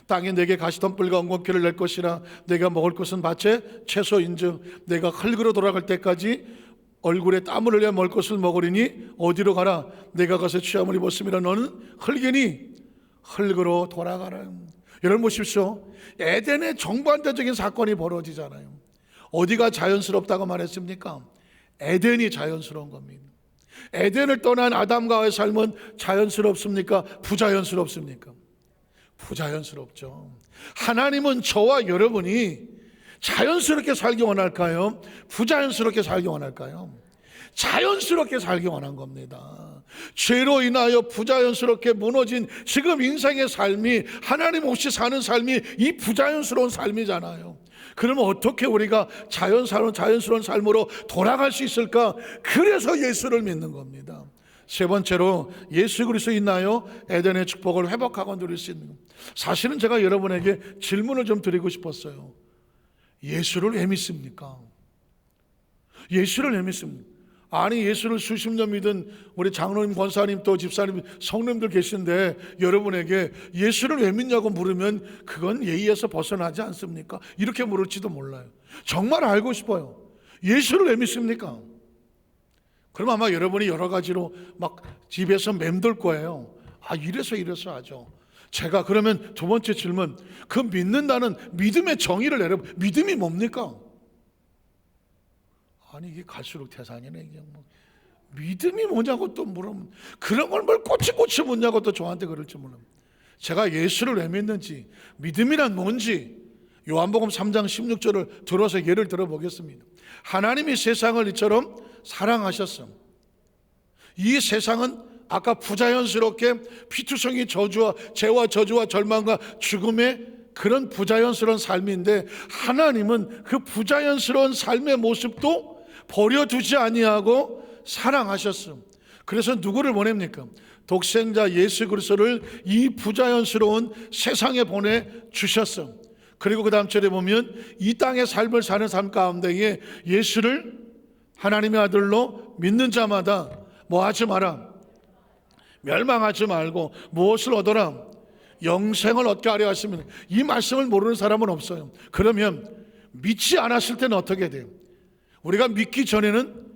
땅이 내게 가시덤불과 엉겅퀴를 낼 것이라. 내가 먹을 것은 밭의 채소인즉 내가 흙으로 돌아갈 때까지 얼굴에 땀을 흘려 먹을 것을 먹으리니 어디로 가라. 내가 가서 취함을 입었음이라. 너는 흙이니 흙으로 돌아가라. 여러분 보십시오. 에덴의 정반대적인 사건이 벌어지잖아요. 어디가 자연스럽다고 말했습니까? 에덴이 자연스러운 겁니다. 에덴을 떠난 아담과 하와의 삶은 자연스럽습니까? 부자연스럽습니까? 부자연스럽죠. 하나님은 저와 여러분이 자연스럽게 살기 원할까요? 부자연스럽게 살기 원할까요? 자연스럽게 살기 원한 겁니다. 죄로 인하여 부자연스럽게 무너진 지금 인생의 삶이 하나님 없이 사는 삶이 이 부자연스러운 삶이잖아요. 그러면 어떻게 우리가 자연스러운 삶으로 돌아갈 수 있을까? 그래서 예수를 믿는 겁니다. 세 번째로 예수 그리스도 있나요? 에덴의 축복을 회복하고 누릴 수 있는 겁니다. 사실은 제가 여러분에게 질문을 좀 드리고 싶었어요. 예수를 왜 믿습니까? 예수를 왜 믿습니까? 아니, 예수를 수십 년 믿은 우리 장로님, 권사님, 또 집사님, 성님들 계신데 여러분에게 예수를 왜 믿냐고 물으면 그건 예의에서 벗어나지 않습니까? 이렇게 물을지도 몰라요. 정말 알고 싶어요. 예수를 왜 믿습니까? 그럼 아마 여러분이 여러 가지로 막 집에서 맴돌 거예요. 이래서 하죠. 제가 그러면 두 번째 질문, 그 믿는다는 믿음의 정의를 내려보면 믿음이 뭡니까? 아니, 이게 갈수록 태산이네. 이게 뭐 믿음이 뭐냐고 또 물으면 그런 걸 뭘 꼬치꼬치 묻냐고 또 저한테 그럴지 몰라요. 제가 예수를 왜 믿는지, 믿음이란 뭔지 요한복음 3장 16절을 들어서 예를 들어보겠습니다. 하나님이 세상을 이처럼 사랑하셨음. 이 세상은 아까 부자연스럽게 피투성이 저주와 죄와 저주와 절망과 죽음의 그런 부자연스러운 삶인데, 하나님은 그 부자연스러운 삶의 모습도 버려두지 아니하고 사랑하셨음. 그래서 누구를 보냅니까? 독생자 예수 그리스도를 이 부자연스러운 세상에 보내주셨음. 그리고 그 다음 절에 보면 이 땅의 삶을 사는 삶 가운데에 예수를 하나님의 아들로 믿는 자마다 뭐 하지 마라, 멸망하지 말고 무엇을 얻어라, 영생을 얻게 하려 하시면, 이 말씀을 모르는 사람은 없어요. 그러면 믿지 않았을 때는 어떻게 돼요? 우리가 믿기 전에는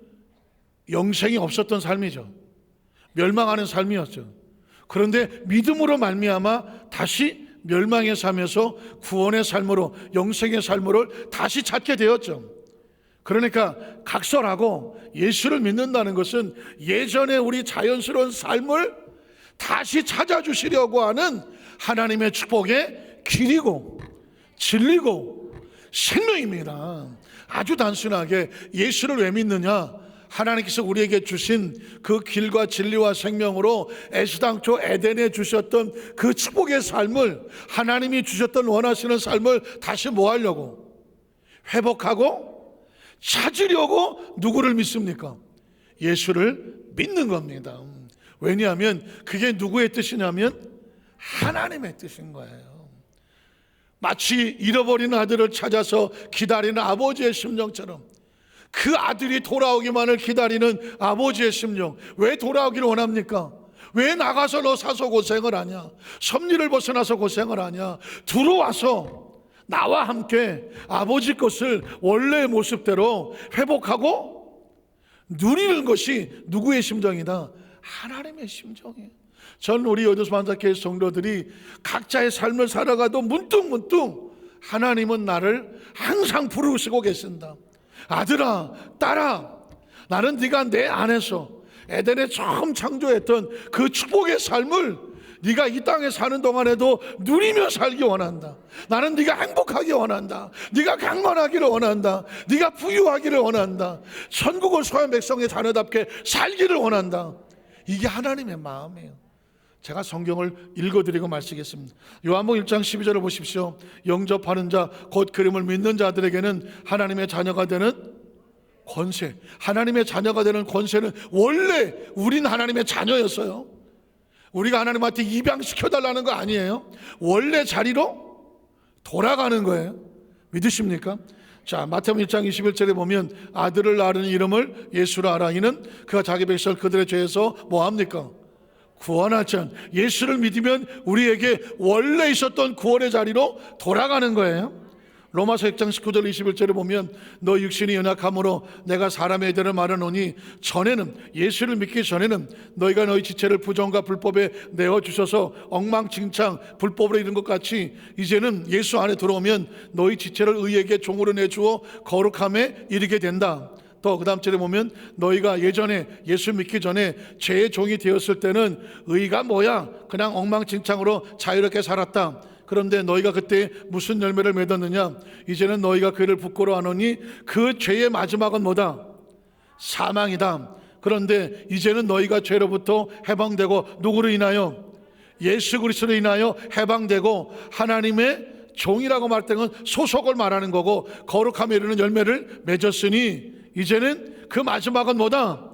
영생이 없었던 삶이죠. 멸망하는 삶이었죠. 그런데 믿음으로 말미암아 다시 멸망의 삶에서 구원의 삶으로, 영생의 삶으로 다시 찾게 되었죠. 그러니까 각설하고 예수를 믿는다는 것은 예전에 우리 자연스러운 삶을 다시 찾아주시려고 하는 하나님의 축복의 길이고 진리고 생명입니다. 아주 단순하게 예수를 왜 믿느냐? 하나님께서 우리에게 주신 그 길과 진리와 생명으로 애시당초 에덴에 주셨던 그 축복의 삶을, 하나님이 주셨던 원하시는 삶을 다시 뭐 하려고? 회복하고 찾으려고 누구를 믿습니까? 예수를 믿는 겁니다. 왜냐하면 그게 누구의 뜻이냐면 하나님의 뜻인 거예요. 마치 잃어버린 아들을 찾아서 기다리는 아버지의 심정처럼, 그 아들이 돌아오기만을 기다리는 아버지의 심정. 왜 돌아오기를 원합니까? 왜 나가서 너 사서 고생을 하냐? 섭리를 벗어나서 고생을 하냐? 들어와서 나와 함께 아버지 것을 원래의 모습대로 회복하고 누리는 것이 누구의 심정이다? 하나님의 심정이에요. 전 우리 여도수 만사교회 성도들이 각자의 삶을 살아가도 문득문득 하나님은 나를 항상 부르시고 계신다. 아들아, 딸아, 나는 네가 내 안에서 에덴에 처음 창조했던 그 축복의 삶을 네가 이 땅에 사는 동안에도 누리며 살기 원한다. 나는 네가 행복하기 원한다. 네가 강건하기를 원한다. 네가 부유하기를 원한다. 천국을 소유한 백성의 자녀답게 살기를 원한다. 이게 하나님의 마음이에요. 제가 성경을 읽어드리고 말씀하겠습니다. 요한복음 1장 12절을 보십시오. 영접하는 자, 곧 그름을 믿는 자들에게는 하나님의 자녀가 되는 권세. 하나님의 자녀가 되는 권세는 원래 우린 하나님의 자녀였어요. 우리가 하나님한테 입양시켜달라는 거 아니에요. 원래 자리로 돌아가는 거예요. 믿으십니까? 자, 마태복음 1장 21절에 보면 아들을 낳으는 이름을 예수라 하라. 이는 그가 자기 백성을 그들의 죄에서 뭐합니까? 구원하지 않. 예수를 믿으면 우리에게 원래 있었던 구원의 자리로 돌아가는 거예요. 로마서 6장 19절 21절에 보면 너 육신이 연약함으로 내가 사람의 애들을 말하노니, 전에는 예수를 믿기 전에는 너희가 너희 지체를 부정과 불법에 내어주셔서 엉망진창 불법으로 이른 것 같이 이제는 예수 안에 들어오면 너희 지체를 의에게 종으로 내주어 거룩함에 이르게 된다. 또 그 다음 절에 보면 너희가 예전에 예수 믿기 전에 죄의 종이 되었을 때는 의가 뭐야? 그냥 엉망진창으로 자유롭게 살았다. 그런데 너희가 그때 무슨 열매를 맺었느냐? 이제는 너희가 그를 부끄러워하노니 그 죄의 마지막은 뭐다? 사망이다. 그런데 이제는 너희가 죄로부터 해방되고 누구로 인하여? 예수 그리스도로 인하여 해방되고 하나님의 종이라고 말할 때는 소속을 말하는 거고, 거룩함에 이르는 열매를 맺었으니 이제는 그 마지막은 뭐다?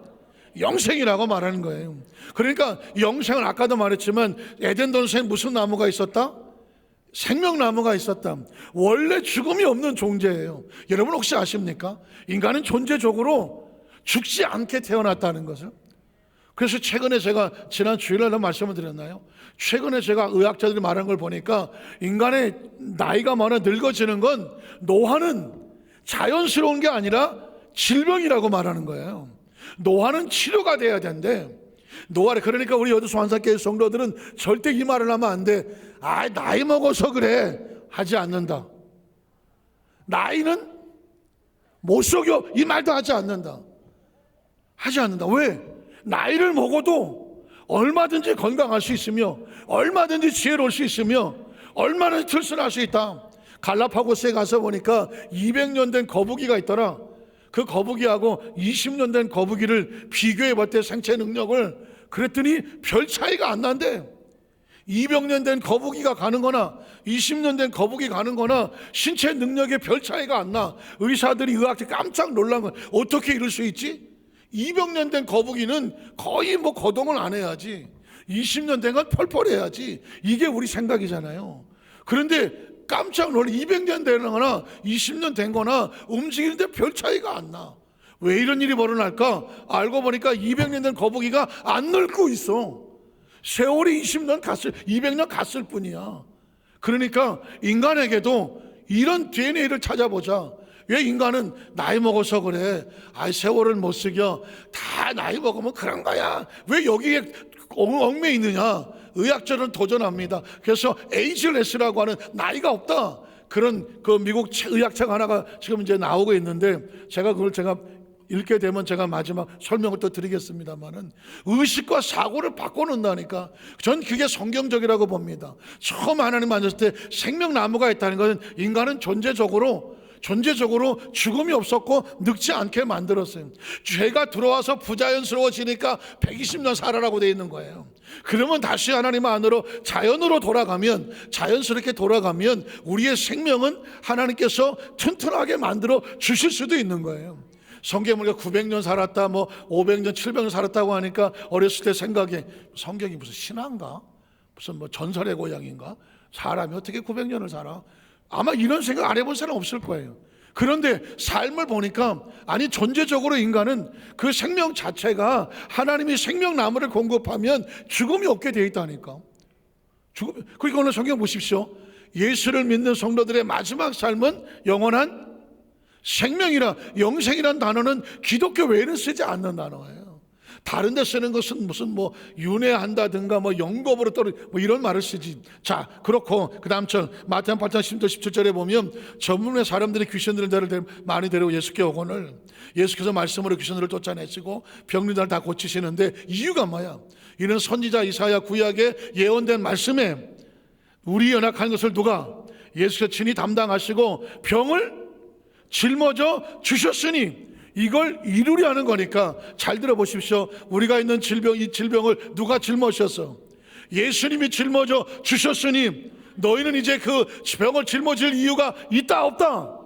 영생이라고 말하는 거예요. 그러니까 영생은 아까도 말했지만 에덴 동산에 무슨 나무가 있었다? 생명나무가 있었다. 원래 죽음이 없는 존재예요. 여러분 혹시 아십니까? 인간은 존재적으로 죽지 않게 태어났다는 것을. 그래서 최근에 제가 지난 주일날에 말씀을 드렸나요? 최근에 제가 의학자들이 말한 걸 보니까 인간의 나이가 많아 늙어지는 건 노화는 자연스러운 게 아니라 질병이라고 말하는 거예요. 노화는 치료가 돼야 된대. 노화를, 그러니까 우리 여도수 환사교회 성도들은 절대 이 말을 하면 안 돼. 아, 나이 먹어서 그래 하지 않는다. 나이는 못 속여 이 말도 하지 않는다. 하지 않는다. 왜? 나이를 먹어도 얼마든지 건강할 수 있으며 얼마든지 지혜로울 수 있으며 얼마든지 들순할 수 있다. 갈라파고스에 가서 보니까 200년 된 거북이가 있더라. 그 거북이하고 20년 된 거북이를 비교해 볼 때 생체 능력을 그랬더니 별 차이가 안 난대. 200년 된 거북이가 가는 거나 20년 된 거북이 가는 거나 신체 능력에 별 차이가 안 나. 의사들이 의학계 깜짝 놀란 거야. 어떻게 이럴 수 있지? 200년 된 거북이는 거의 뭐 거동을 안 해야지, 20년 된 건 펄펄해야지. 이게 우리 생각이잖아요. 그런데 깜짝 놀라. 200년 된 거나 20년 된 거나 움직이는데 별 차이가 안 나. 왜 이런 일이 벌어날까? 알고 보니까 200년 된 거북이가 안 늙고 있어. 세월이 20년 갔을, 200년 갔을 뿐이야. 그러니까 인간에게도 이런 DNA를 찾아보자. 왜 인간은 나이 먹어서 그래? 아이, 세월을 못 쓰겨. 다 나이 먹으면 그런 거야. 왜 여기에 얽매여 있느냐? 의학자는 도전합니다. 그래서 에이지레스라고 하는 나이가 없다, 그런 그 미국 의학책 하나가 지금 이제 나오고 있는데, 제가 읽게 되면 제가 마지막 설명을 또 드리겠습니다만은, 의식과 사고를 바꿔놓는다니까. 전 그게 성경적이라고 봅니다. 처음 하나님 만졌을 때 생명나무가 있다는 것은 인간은 존재적으로 죽음이 없었고 늙지 않게 만들었어요. 죄가 들어와서 부자연스러워지니까 120년 살아라고 되어 있는 거예요. 그러면 다시 하나님 안으로 자연으로 돌아가면, 자연스럽게 돌아가면 우리의 생명은 하나님께서 튼튼하게 만들어 주실 수도 있는 거예요. 성경에 우리가 900년 살았다, 뭐 500년, 700년 살았다고 하니까 어렸을 때 생각에, 성경이 무슨 신화인가? 무슨 뭐 전설의 고향인가? 사람이 어떻게 900년을 살아? 아마 이런 생각 안 해본 사람 없을 거예요. 그런데 삶을 보니까, 아니, 존재적으로 인간은 그 생명 자체가 하나님이 생명나무를 공급하면 죽음이 없게 되어 있다니까. 그러니까 오늘 성경 보십시오. 예수를 믿는 성도들의 마지막 삶은 영원한 생명이라, 영생이란 단어는 기독교 외에는 쓰지 않는 단어예요. 다른 데 쓰는 것은 무슨 뭐 윤회한다든가 뭐 영겁으로 뭐 이런 말을 쓰지. 자, 그렇고 그 다음 절 마태복음 8장 10절 17절에 보면, 저문의 사람들이 귀신들을 많이 데리고 예수께 오거늘, 예수께서 말씀으로 귀신들을 쫓아내시고 병리들을 다 고치시는데, 이유가 뭐야? 이는 선지자 이사야 구약에 예언된 말씀에 우리 연약한 것을 누가? 예수께서 친히 담당하시고 병을 짊어져 주셨으니, 이걸 이루려는 거니까. 잘 들어보십시오. 우리가 있는 질병, 이 질병을 누가 짊어졌어? 예수님이 짊어져 주셨으니 너희는 이제 그 병을 짊어질 이유가 있다 없다?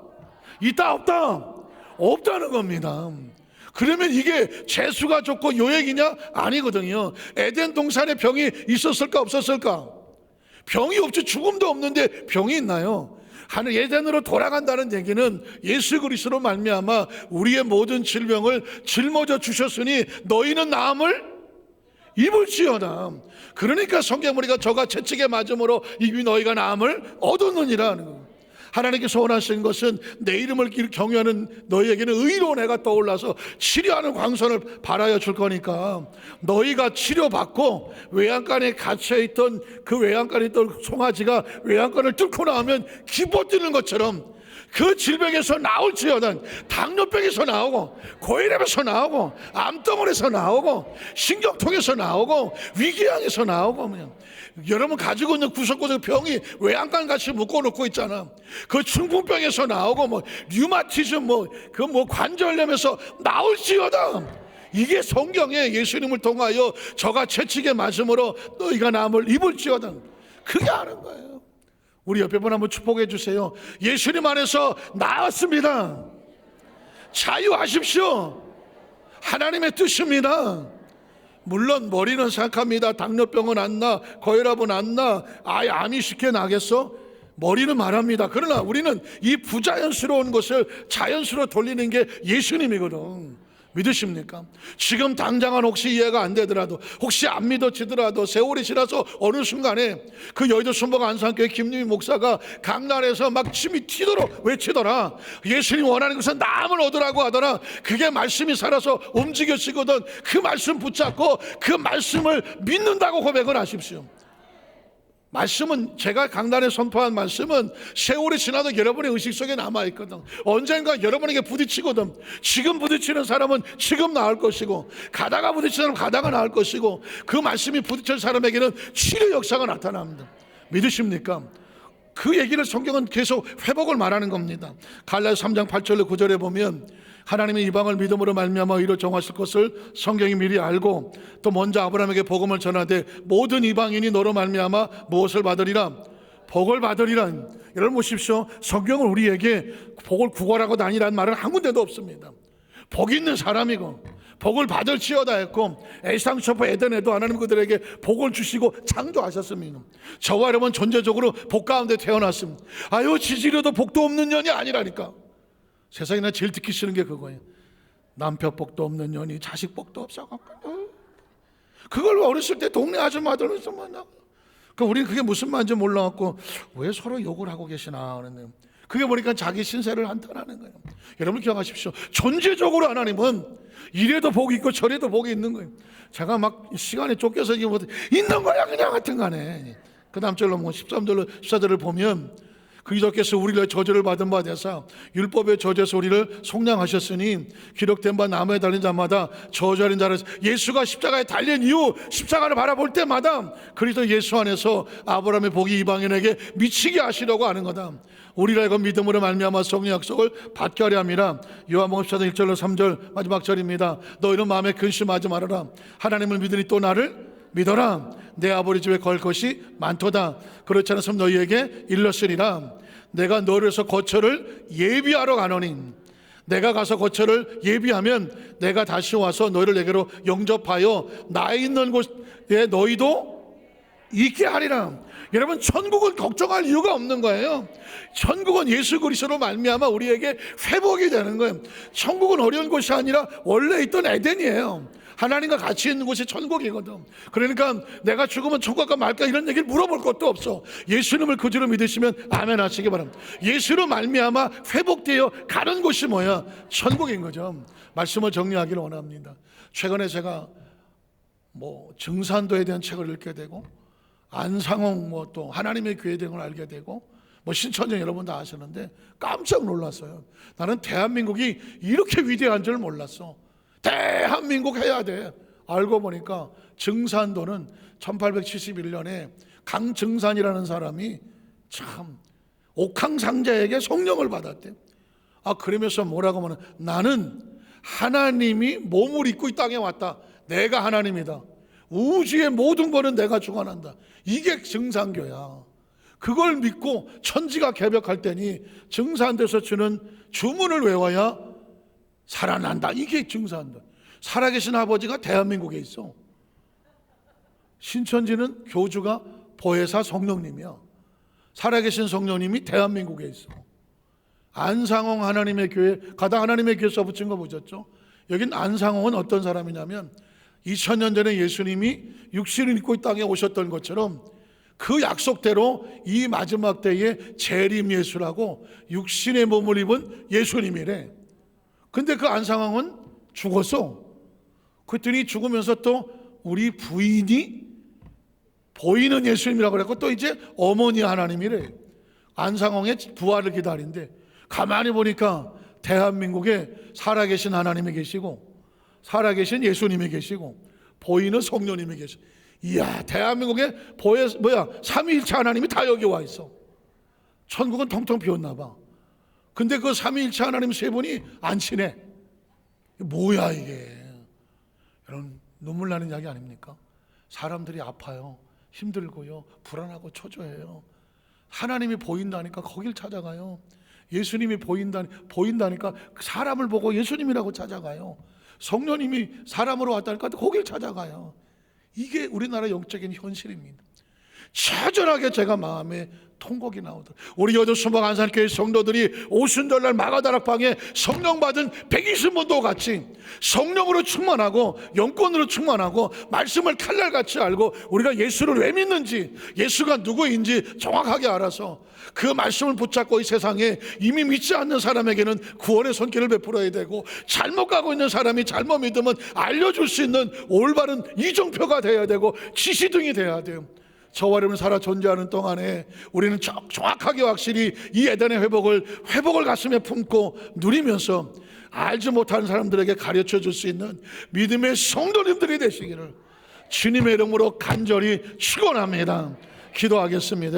있다 없다? 없다는 겁니다. 그러면 이게 재수가 좋고 요액이냐? 아니거든요. 에덴 동산에 병이 있었을까 없었을까? 병이 없지. 죽음도 없는데 병이 있나요? 하늘 예전으로 돌아간다는 얘기는 예수 그리스도로 말미암아 우리의 모든 질병을 짊어져 주셨으니 너희는 나음을 입을지어다. 그러니까 성경 우리가 저가 채찍에 맞음으로 이미 너희가 나음을 얻었느니라 하는 거예요. 하나님께서 원하시는 것은 내 이름을 경외하는 너희에게는 의로운 해가 떠올라서 치료하는 광선을 발하여 줄 거니까, 너희가 치료받고 외양간에 갇혀있던 그 외양간에 있던 송아지가 외양간을 뚫고 나오면 기뻐 뛰는 것처럼 그 질병에서 나올지어다. 당뇨병에서 나오고, 고혈압에서 나오고, 암덩어리에서 나오고, 신경통에서 나오고, 위궤양에서 나오고, 여러분 가지고 있는 구석구석 병이 외양간 같이 묶어놓고 있잖아. 그 중풍병에서 나오고, 뭐 류마티즘, 그 관절염에서 나올지어다. 이게 성경에 예수님을 통하여 저가 채찍에 맞음으로 너희가 나음을 입을지어다, 그게 하는 거예요. 우리 옆에 분 한번 축복해 주세요. 예수님 안에서 나왔습니다. 자유하십시오. 하나님의 뜻입니다. 물론 머리는 생각합니다. 당뇨병은 안 나, 고혈압은 안 나, 아예 암이 쉽게 나겠어? 머리는 말합니다. 그러나 우리는 이 부자연스러운 것을 자연스러워 돌리는 게 예수님이거든. 믿으십니까? 지금 당장은 혹시 이해가 안 되더라도, 혹시 안 믿어지더라도, 세월이 지나서 어느 순간에 그 여의도 순복 안산교회 김유희 목사가 강단에서 막 침이 튀도록 외치더라. 예수님 원하는 것은 나음을 얻으라고 하더라. 그게 말씀이 살아서 움직여지거든. 그 말씀 붙잡고 그 말씀을 믿는다고 고백을 하십시오. 말씀은, 제가 강단에 선포한 말씀은 세월이 지나도 여러분의 의식 속에 남아있거든. 언젠가 여러분에게 부딪히거든. 지금 부딪히는 사람은 지금 나을 것이고, 가다가 부딪히는 사람은 가다가 나을 것이고, 그 말씀이 부딪힌 사람에게는 치료 역사가 나타납니다. 믿으십니까? 그 얘기를 성경은 계속 회복을 말하는 겁니다. 갈라디아 3장 8절로 9절에 보면 하나님이 이방을 믿음으로 말미암아 의로 정하실 것을 성경이 미리 알고 또 먼저 아브라함에게 복음을 전하되 모든 이방인이 너로 말미암아 무엇을 받으리라? 복을 받으리라. 여러분 보십시오. 성경은 우리에게 복을 구걸하고 다니라는 말은 한 군데도 없습니다. 복 있는 사람이고 복을 받을지어다 했고 애상초포 에덴에도 하나님 그들에게 복을 주시고 창조하셨습니다. 저와 여러분 존재적으로 복 가운데 태어났습니다. 아유 지지려도 복도 없는 년이 아니라니까. 세상에 나 제일 듣기 싫은 게 그거예요. 남편 복도 없는 년이 자식 복도 없어갖고 그걸 어렸을 때 동네 아줌마들은 뭐냐. 우리는 그게 무슨 말인지 몰라갖고 왜 서로 욕을 하고 계시나 그랬네요. 그게 보니까 자기 신세를 한탄하는 거예요. 여러분 기억하십시오. 존재적으로 하나님은 이래도 복이 있고 저래도 복이 있는 거예요. 제가 막 시간에 쫓겨서 있는 거야 그냥 하여튼 간에. 그 다음 절로 13절로 14절을 보면 그리스도께서 우리를 저주를 받은 바 되사 율법의 저주에서 우리를 속량하셨으니 기록된 바 나무에 달린 자마다 저주하는 자를 예수가 십자가에 달린 이후 십자가를 바라볼 때마다 그리스도 예수 안에서 아브라함의 복이 이방인에게 미치게 하시려고 하는 거다. 우리라 이거 믿음으로 말미암아 성령 약속을 받게 하려 함이라. 요한복음 14장 1절로 3절 마지막 절입니다. 너희는 마음에 근심하지 말아라. 하나님을 믿으니 또 나를 믿어라. 내 아버지 집에 걸 것이 많도다. 그렇지 않았으면 너희에게 일렀으리라. 내가 너를 위해서 거처를 예비하러 가노니 내가 가서 거처를 예비하면 내가 다시 와서 너희를 내게로 영접하여 나 있는 곳에 너희도 있게 하리라. 여러분 천국은 걱정할 이유가 없는 거예요. 천국은 예수 그리스도로 말미암아 우리에게 회복이 되는 거예요. 천국은 어려운 곳이 아니라 원래 있던 에덴이에요. 하나님과 같이 있는 곳이 천국이거든. 그러니까 내가 죽으면 천국 갈까 말까 이런 얘기를 물어볼 것도 없어. 예수님을 그지로 믿으시면 아멘 하시기 바랍니다. 예수로 말미암아 회복되어 가는 곳이 뭐야? 천국인 거죠. 말씀을 정리하기를 원합니다. 최근에 제가 증산도에 대한 책을 읽게 되고 안상홍 또 하나님의 교회 등을 알게 되고 신천지 여러분 다 아시는데 깜짝 놀랐어요. 나는 대한민국이 이렇게 위대한 줄 몰랐어. 대한민국 해야 돼. 알고 보니까 증산도는 1871년에 강증산이라는 사람이 참 옥황상제에게 성령을 받았대. 그러면서 뭐라고 하면 나는 하나님이 몸을 입고 이 땅에 왔다. 내가 하나님이다. 우주의 모든 것은 내가 주관한다. 이게 증산교야. 그걸 믿고 천지가 개벽할 때니 증산돼서 주는 주문을 외워야 살아난다. 이게 증산다. 살아계신 아버지가 대한민국에 있어. 신천지는 교주가 보혜사 성령님이야. 살아계신 성령님이 대한민국에 있어. 안상홍 하나님의 교회 가다 하나님의 교회 써붙인 거 보셨죠? 여긴 안상홍은 어떤 사람이냐면 2000년 전에 예수님이 육신을 입고 이 땅에 오셨던 것처럼 그 약속대로 이 마지막 때에 재림 예수라고 육신의 몸을 입은 예수님이래. 근데 그 안상홍은 죽었어. 그랬더니 죽으면서 또 우리 부인이 보이는 예수님이라고 그랬고 또 이제 어머니 하나님이래. 안상홍의 부활을 기다린대. 가만히 보니까 대한민국에 살아계신 하나님이 계시고 살아계신 예수님이 계시고 보이는 성령님이 계시고 이야 대한민국에 삼위일체 하나님이 다 여기 와 있어. 천국은 텅텅 비었나 봐. 근데 그 삼위일체 하나님 세 분이 안 친해. 뭐야 이게. 여러분 눈물 나는 이야기 아닙니까? 사람들이 아파요. 힘들고요. 불안하고 초조해요. 하나님이 보인다니까 거길 찾아가요. 예수님이 보인다니까 사람을 보고 예수님이라고 찾아가요. 성령님이 사람으로 왔다니까 거길 찾아가요. 이게 우리나라 영적인 현실입니다. 처절하게 제가 마음에 통곡이 나오더라고요. 우리 여주 수목 안산교회 성도들이 오순절날 마가다락방에 성령 받은 120분도 같이 성령으로 충만하고 영권으로 충만하고 말씀을 칼날같이 알고 우리가 예수를 왜 믿는지 예수가 누구인지 정확하게 알아서 그 말씀을 붙잡고 이 세상에 이미 믿지 않는 사람에게는 구원의 손길을 베풀어야 되고 잘못 가고 있는 사람이 잘못 믿으면 알려줄 수 있는 올바른 이정표가 돼야 되고 지시등이 돼야 돼요. 저와 여러분 살아 존재하는 동안에 우리는 정확하게 확실히 이 에덴의 회복을 가슴에 품고 누리면서 알지 못하는 사람들에게 가르쳐 줄 수 있는 믿음의 성도님들이 되시기를 주님의 이름으로 간절히 축원합니다. 기도하겠습니다.